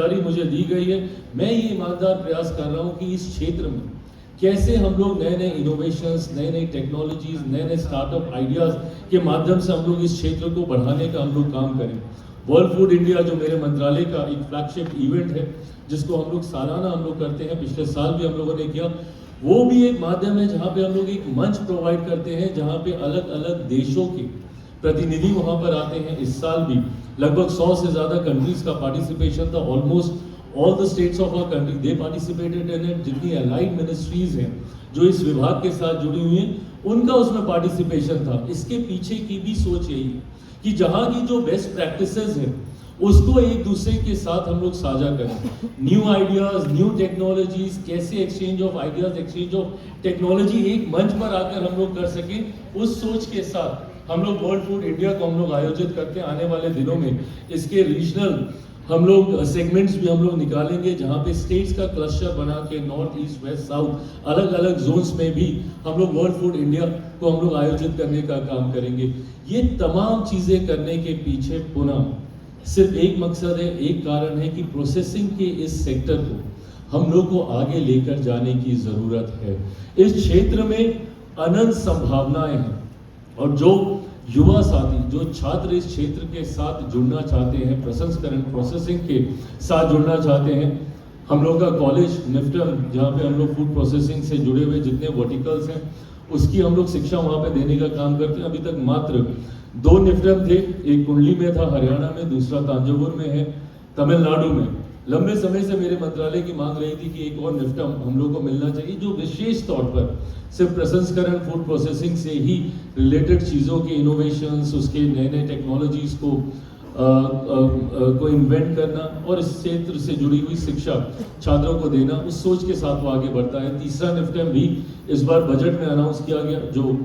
जानकारी मुझे दी गई है। मैं ये ईमानदार प्रयास कर रहा हूँ कि इस क्षेत्र में कैसे हम लोग नए नए इनोवेशंस, नई नई टेक्नोलॉजीज, नए नए स्टार्टअप आइडियाज के माध्यम से हम लोग इस क्षेत्र को बढ़ाने का हम लोग काम करें। वर्ल्ड फूड इंडिया जो मेरे मंत्रालय का एक फ्लैगशिप इवेंट है, जिसको हम लोग सालाना हम लोग करते हैं, पिछले साल भी हम लोगों ने किया, वो भी एक माध्यम है जहाँ पे हम लोग एक मंच प्रोवाइड करते हैं, जहाँ पे अलग अलग देशों के प्रतिनिधि वहाँ पर आते हैं। इस साल भी लगभग 100 से ज़्यादा कंट्रीज का पार्टिसिपेशन था। Almost all the states of our country they participated in it. जितनी अलाइड मिनिस्ट्रीज हैं जो इस विभाग के साथ जुड़ी हुई हैं, उनका उसमें पार्टिसिपेशन था। इसके पीछे की भी सोच यही है कि जहाँ की जो बेस्ट प्रैक्टिसेस हैं उसको एक दूसरे के साथ हम लोग साझा करें। न्यू आइडियाज, न्यू टेक्नोलॉजीज, कैसे exchange of ideas, exchange of technology एक मंच पर आकर हम लोग कर सकें, उस सोच के साथ हम लोग वर्ल्ड फूड इंडिया को हम लोग आयोजित करते हैं। आने वाले दिनों में इसके रीजनल हम लोग सेगमेंट्स भी हम लोग निकालेंगे, जहाँ पे स्टेट्स का क्लस्टर बना के नॉर्थ, ईस्ट, वेस्ट, साउथ अलग अलग जोन्स में भी हम लोग वर्ल्ड फूड इंडिया को हम लोग आयोजित करने का काम करेंगे। ये तमाम चीज़ें करने के पीछे पुनः सिर्फ एक मकसद है, एक कारण है कि प्रोसेसिंग के इस सेक्टर को हम लोग को आगे लेकर जाने की ज़रूरत है। इस क्षेत्र में अनंत संभावनाएं हैं और जो युवा साथी, जो छात्र इस क्षेत्र के साथ जुड़ना चाहते हैं, प्रसंस्करण प्रोसेसिंग के साथ जुड़ना चाहते हैं, हम लोग का कॉलेज निफ्टम, जहाँ पे हम लोग फूड प्रोसेसिंग से जुड़े हुए जितने वर्टिकल्स हैं उसकी हम लोग शिक्षा वहाँ पे देने का काम करते हैं। अभी तक मात्र 2 निफ्टम थे, एक कुंडली में था हरियाणा में, दूसरा तांजावुर में है तमिलनाडु में। लंबे समय से मेरे मंत्रालय की मांग रही थी कि एक और निफ्टम हम लोग को मिलना चाहिए, जो विशेष तौर पर सिर्फ प्रसंस्करण फूड प्रोसेसिंग से ही रिलेटेड चीज़ों के इनोवेशंस, उसके नए नए टेक्नोलॉजीज़ को इन्वेंट करना और इस क्षेत्र से जुड़ी हुई शिक्षा छात्रों को देना, उस सोच के साथ वो आगे बढ़ता है। तीसरा निफ्टम भी इस बार बजट में अनाउंस किया गया, जो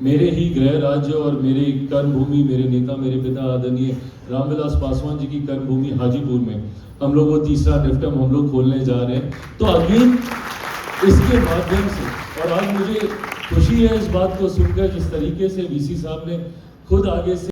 मेरे ही गृह राज्य और मेरे कर्मभूमि, मेरे नेता, मेरे पिता आदरणीय रामविलास पासवान जी की कर्मभूमि हाजीपुर में हम लोग वो तीसरा निफ्टम हम लोग खोलने जा रहे हैं। तो अगेन इसके माध्यम से, और आज मुझे खुशी है इस बात को सुनकर जिस तरीके से वीसी साहब ने खुद आगे से